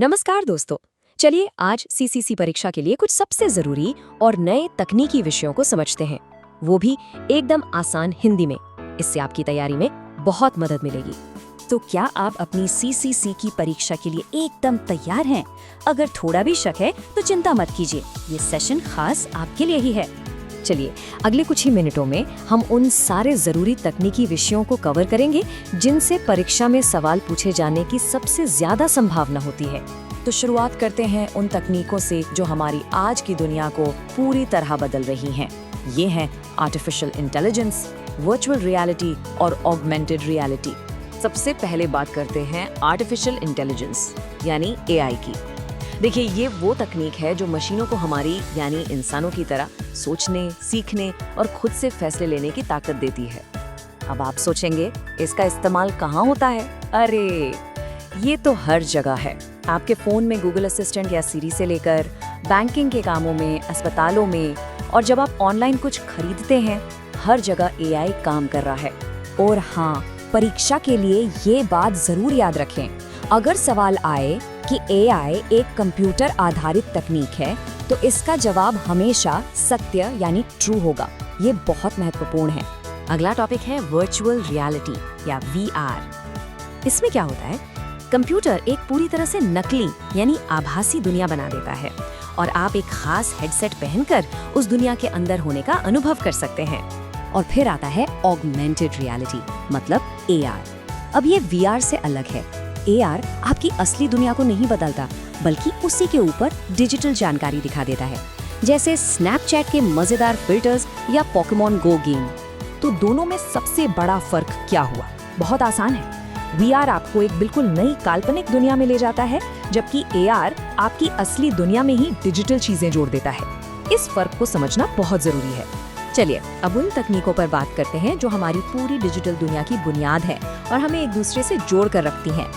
नमस्कार दोस्तों। चलिए आज सीसीसी परीक्षा के लिए कुछ सबसे जरूरी और नए तकनीकी विषयों को समझते हैं, वो भी एकदम आसान हिंदी में। इससे आपकी तैयारी में बहुत मदद मिलेगी। तो क्या आप अपनी सीसीसी की परीक्षा के लिए एकदम तैयार हैं? अगर थोड़ा भी शक है तो चिंता मत कीजिए, ये सेशन खास आपके लिए ही है। चलिए अगले कुछ ही मिनटों में हम उन सारे जरूरी तकनीकी विषयों को कवर करेंगे जिनसे परीक्षा में सवाल पूछे जाने की सबसे ज्यादा संभावना होती है। तो शुरुआत करते हैं उन तकनीकों से जो हमारी आज की दुनिया को पूरी तरह बदल रही हैं। ये हैं आर्टिफिशियल इंटेलिजेंस, वर्चुअल रियलिटी और ऑगमेंटेड रियलिटी। सबसे पहले बात करते हैं आर्टिफिशियल इंटेलिजेंस यानी एआई की। देखिए, ये वो तकनीक है जो मशीनों को हमारी यानी इंसानों की तरह सोचने, सीखने और खुद से फैसले लेने की ताकत देती है। अब आप सोचेंगे इसका इस्तेमाल कहाँ होता है? अरे ये तो हर जगह है। आपके फ़ोन में गूगल असिस्टेंट या सिरी से लेकर बैंकिंग के कामों में, अस्पतालों में, और जब आप ऑनलाइन कुछ खरीदते हैं, हर जगह एआई काम कर रहा है। और हाँ, परीक्षा के लिए ये बात जरूर याद रखें, अगर सवाल आए कि एआई एक कंप्यूटर आधारित तकनीक है तो इसका जवाब हमेशा सत्य यानी ट्रू होगा। ये बहुत महत्वपूर्ण है। अगला टॉपिक है वर्चुअल रियलिटी या वीआर। इसमें क्या होता है? कंप्यूटर एक पूरी तरह से नकली यानी आभासी दुनिया बना देता है और आप एक खास हेडसेट पहनकर उस दुनिया के अंदर होने का अनुभव कर सकते हैं। और फिर आता है ऑगमेंटेड रियलिटी मतलब एआर। अब ये वीआर से अलग है। एआर आपकी असली दुनिया को नहीं बदलता, बल्कि उसी के ऊपर डिजिटल जानकारी दिखा देता है, जैसे स्नैपचैट के मजेदार फिल्टर्स या पोकेमॉन गो गेम। तो दोनों में सबसे बड़ा फर्क क्या हुआ? बहुत आसान है। वीआर आपको एक बिल्कुल नई काल्पनिक दुनिया में ले जाता है, जबकि एआर आपकी असली दुनिया में ही डिजिटल चीजें जोड़ देता है। इस फर्क को समझना बहुत जरूरी है। चलिए अब उन तकनीकों पर बात करते हैं जो हमारी पूरी डिजिटल दुनिया की बुनियाद है और हमें एक दूसरे से जोड़ कर रखती हैं।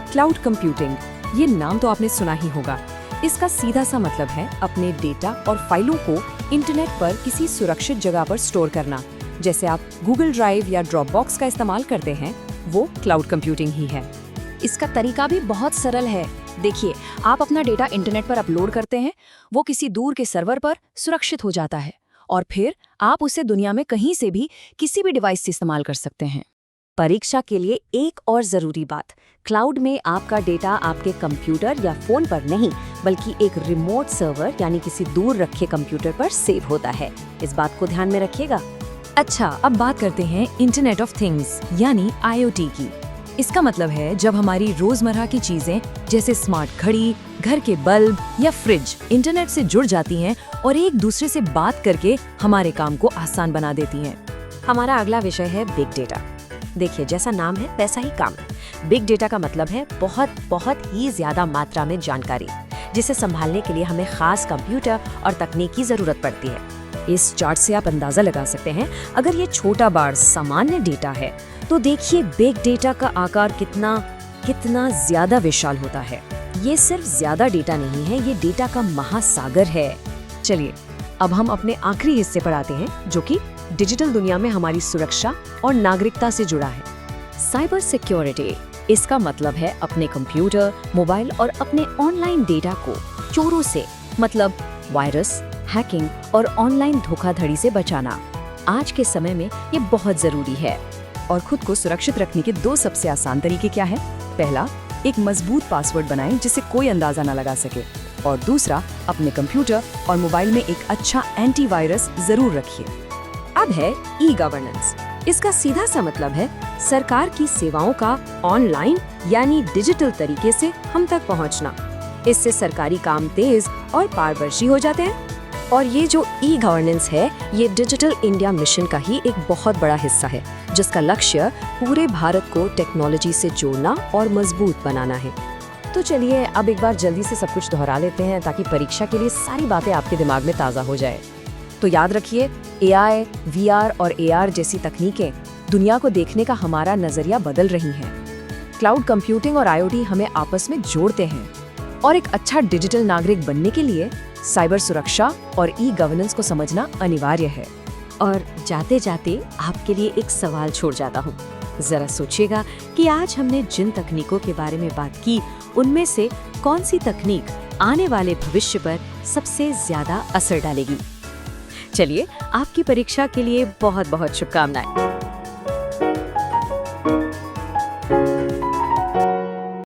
क्लाउड कंप्यूटिंग, ये नाम तो आपने सुना ही होगा। इसका सीधा सा मतलब है अपने डेटा और फाइलों को इंटरनेट पर किसी सुरक्षित जगह पर स्टोर करना। जैसे आप गूगल ड्राइव या ड्रॉपबॉक्स का इस्तेमाल करते हैं, वो क्लाउड कंप्यूटिंग ही है। इसका तरीका भी बहुत सरल है। देखिए, आप अपना डेटा इंटरनेट पर अपलोड करते हैं, वो किसी दूर के सर्वर पर सुरक्षित हो जाता है और फिर आप उसे दुनिया में कहीं से भी किसी भी डिवाइस से इस्तेमाल कर सकते हैं। परीक्षा के लिए एक और जरूरी बात, क्लाउड में आपका डेटा आपके कंप्यूटर या फोन पर नहीं, बल्कि एक रिमोट सर्वर यानी किसी दूर रखे कंप्यूटर पर सेव होता है। इस बात को ध्यान में रखिएगा। अच्छा, अब बात करते हैं इंटरनेट ऑफ थिंग्स यानी आईओटी की। इसका मतलब है जब हमारी रोजमर्रा की चीजें जैसे स्मार्ट घड़ी, घर के बल्ब या फ्रिज इंटरनेट से जुड़ जाती हैं और एक दूसरे से बात करके हमारे काम को आसान बना देती हैं। हमारा अगला विषय है बिग डेटा। देखिए, जैसा नाम है वैसा ही काम। बिग डेटा का मतलब है बहुत ही ज्यादा मात्रा में जानकारी, जिसे संभालने के लिए हमें खास कंप्यूटर और तकनीक की जरूरत पड़ती है। इस चार्ट से आप अंदाजा लगा सकते हैं, अगर ये छोटा बार सामान्य डेटा है तो देखिए बिग डेटा का आकार कितना ज्यादा विशाल होता है। ये सिर्फ ज्यादा डेटा नहीं है, ये डेटा का महासागर है। चलिए अब हम अपने आखिरी हिस्से पर आते हैं, जो कि डिजिटल दुनिया में हमारी सुरक्षा और नागरिकता से जुड़ा है। Cyber security. इसका मतलब है अपने कंप्यूटर, मोबाइल और अपने ऑनलाइन डेटा को चोरों से मतलब वायरस, हैकिंग और ऑनलाइन धोखाधड़ी से बचाना। आज के समय में ये बहुत जरूरी है। और खुद को सुरक्षित रखने के दो सबसे आसान तरीके क्या है? पहला, एक मजबूत पासवर्ड बनाएं जिसे कोई अंदाजा न लगा सके, और दूसरा, अपने कंप्यूटर और मोबाइल में एक अच्छा एंटीवायरस जरूर रखिए। अब है ई गवर्नेंस। इसका सीधा सा मतलब है सरकार की सेवाओं का ऑनलाइन यानी डिजिटल तरीके से हम तक पहुंचना। इससे सरकारी काम तेज और पारदर्शी हो जाते हैं। और ये जो ई गवर्नेंस है, ये डिजिटल इंडिया मिशन का ही एक बहुत बड़ा हिस्सा है, जिसका लक्ष्य पूरे भारत को टेक्नोलॉजी से जोड़ना और मजबूत बनाना है। तो चलिए अब एक बार जल्दी से सब कुछ दोहरा लेते हैं ताकि परीक्षा के लिए सारी बातें आपके दिमाग में ताज़ा हो जाए। तो याद रखिए, एआई, वीआर और एआर जैसी तकनीकें दुनिया को देखने का हमारा नजरिया बदल रही हैं। क्लाउड कंप्यूटिंग और आईओटी हमें आपस में जोड़ते हैं और एक अच्छा डिजिटल नागरिक बनने के लिए साइबर सुरक्षा और ई गवर्नेंस को समझना अनिवार्य है। और जाते जाते आपके लिए एक सवाल छोड़ जाता हूँ। जरा सोचिएगा कि आज हमने जिन तकनीकों के बारे में बात की, उनमें से कौन सी तकनीक आने वाले भविष्य पर सबसे ज्यादा असर डालेगी। चलिए, आपकी परीक्षा के लिए बहुत बहुत शुभकामनाएं।